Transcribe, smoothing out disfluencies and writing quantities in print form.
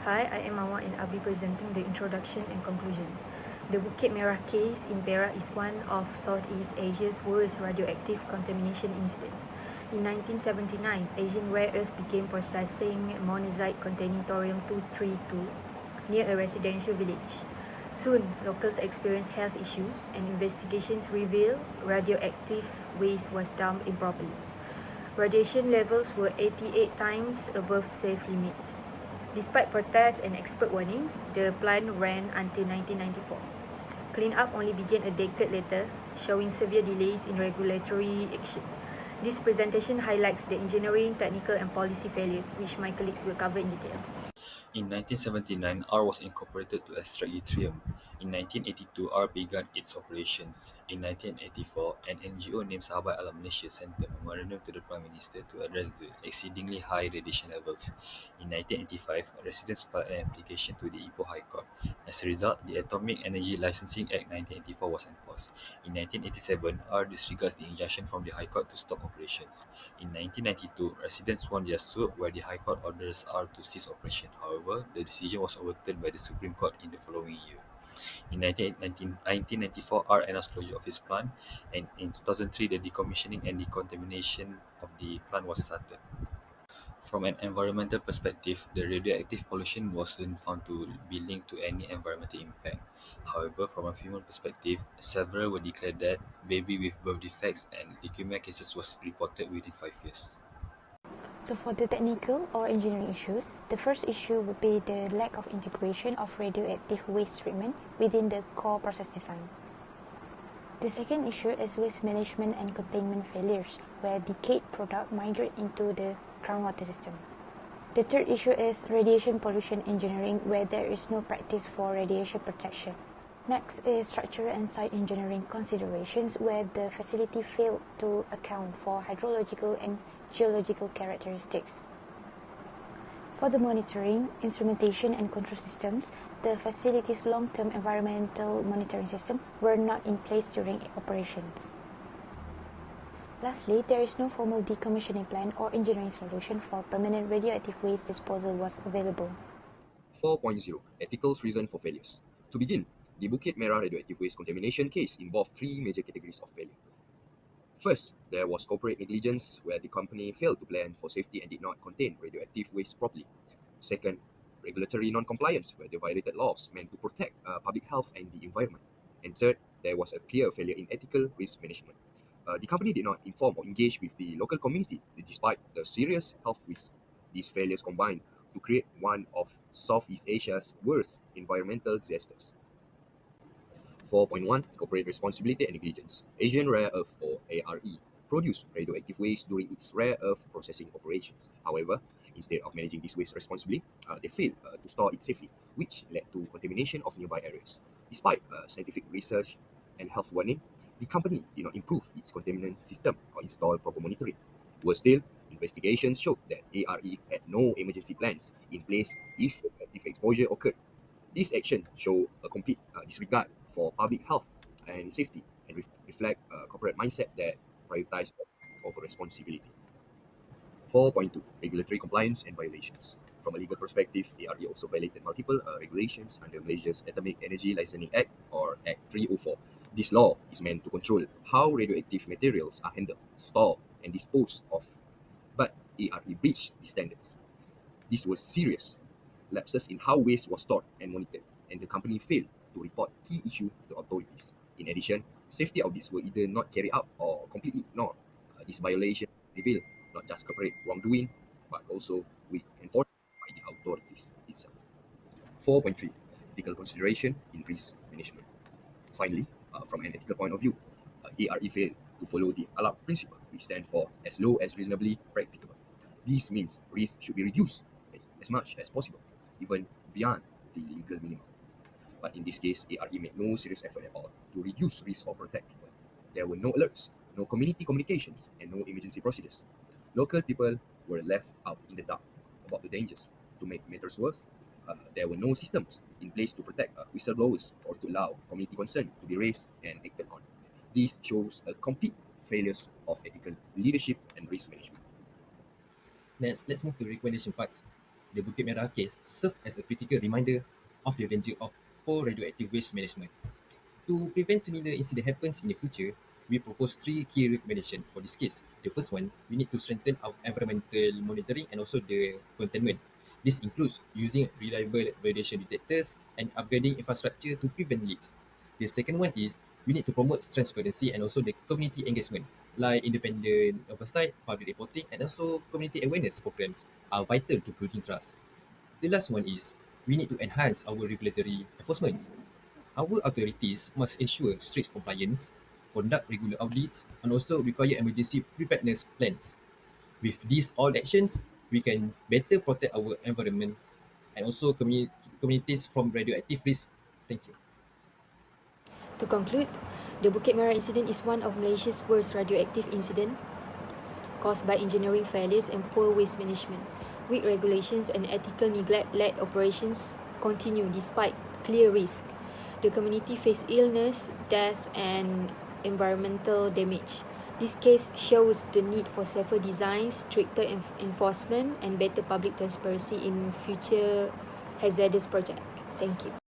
Hi, I am Mawar and I'll be presenting the introduction and conclusion. The Bukit Merah case in Perak is one of Southeast Asia's worst radioactive contamination incidents. In 1979, Asian rare earth began processing monazite containing thorium-232 near a residential village. Soon, locals experienced health issues and investigations revealed radioactive waste was dumped improperly. Radiation levels were 88 times above safe limits. Despite protests and expert warnings, the plant ran until 1994. Cleanup only began a decade later, showing severe delays in regulatory action. This presentation highlights the engineering, technical, and policy failures, which my colleagues will cover in detail. In 1979, R was incorporated to extract yttrium. In 1982, R began its operations. In 1984, an NGO named Sahabat Alam Malaysia sent a memorandum to the Prime Minister to address the exceedingly high radiation levels. In 1985, residents filed an application to the Ipoh High Court. As a result, the Atomic Energy Licensing Act 1984 was enforced. In 1987, R disregards the injunction from the High Court to stop operations. In 1992, residents won their suit where the High Court orders R to cease operation. However, the decision was overturned by the Supreme Court in the following year. In 1994, R announced closure of his plant, and in 2003, the decommissioning and decontamination of the plant was started. From an environmental perspective, the radioactive pollution wasn't found to be linked to any environmental impact. However, from a human perspective, several were declared dead, baby with birth defects, and leukemia cases was reported within 5 years. So for the technical or engineering issues, the first issue would be the lack of integration of radioactive waste treatment within the core process design. The second issue is waste management and containment failures, where decayed product migrate into the groundwater system. The third issue is radiation pollution engineering, where there is no practice for radiation protection. Next is structural and site engineering considerations, where the facility failed to account for hydrological and geological characteristics. For the monitoring, instrumentation and control systems, the facility's long-term environmental monitoring system were not in place during operations. Lastly, there is no formal decommissioning plan or engineering solution for permanent radioactive waste disposal was available. 4.0 Ethical Reason for Failures. To begin, the Bukit Merah radioactive waste contamination case involved three major categories of failure. First, there was corporate negligence where the company failed to plan for safety and did not contain radioactive waste properly. Second, regulatory non-compliance where they violated laws meant to protect public health and the environment. And third, there was a clear failure in ethical risk management. The company did not inform or engage with the local community despite the serious health risks. These failures combined to create one of Southeast Asia's worst environmental disasters. 4.1 Corporate Responsibility and Negligence. Asian Rare Earth, or ARE, produced radioactive waste during its rare earth processing operations. However, instead of managing this waste responsibly, they failed to store it safely, which led to contamination of nearby areas. Despite scientific research and health warning, the company did not improve its contaminant system or install proper monitoring. Worse still, investigations showed that ARE had no emergency plans in place if radioactive exposure occurred. This action show a complete disregard for public health and safety and reflect a corporate mindset that prioritize over responsibility. 4.2 Regulatory compliance and violations. From a legal perspective, ARE also violated multiple regulations under Malaysia's Atomic Energy Licensing Act, or Act 304. This law is meant to control how radioactive materials are handled, stored, and disposed of. But ARE breached these standards. This was serious lapses in how waste was stored and monitored, and the company failed to report key issues to authorities. In addition, safety audits were either not carried out or completely ignored. This violation revealed not just corporate wrongdoing, but also weak enforcement by the authorities itself. 4.3 Ethical consideration in risk management. Finally, from an ethical point of view, ARE failed to follow the ALAP principle, which stands for as low as reasonably practicable. This means risk should be reduced as much as possible, even beyond the legal minimum. But in this case, ARE made no serious effort at all to reduce risk or protect people. There were no alerts, no community communications, and no emergency procedures. Local people were left out in the dark about the dangers. To make matters worse, there were no systems in place to protect whistleblowers or to allow community concern to be raised and acted on. This shows a complete failures of ethical leadership and risk management. Let's move to recommendation parts. the Bukit Merah case served as a critical reminder of the danger of poor radioactive waste management. To prevent similar incident happens in the future, we propose three key recommendations for this case. The first one, we need to strengthen our environmental monitoring and also the containment. This includes using reliable radiation detectors and upgrading infrastructure to prevent leaks. The second one is we need to promote transparency and also the community engagement, like independent oversight, public reporting, and also community awareness programs are vital to building trust. The last one is we need to enhance our regulatory enforcement. Our authorities must ensure strict compliance, conduct regular audits, and also require emergency preparedness plans. With these all actions, we can better protect our environment and also communities from radioactive risk. Thank you. To conclude, the Bukit Merah incident is one of Malaysia's worst radioactive incident caused by engineering failures and poor waste management. Weak regulations and ethical neglect-led operations continue despite clear risk. The community faced illness, death, and environmental damage. This case shows the need for safer design, stricter enforcement, and better public transparency in future hazardous projects. Thank you.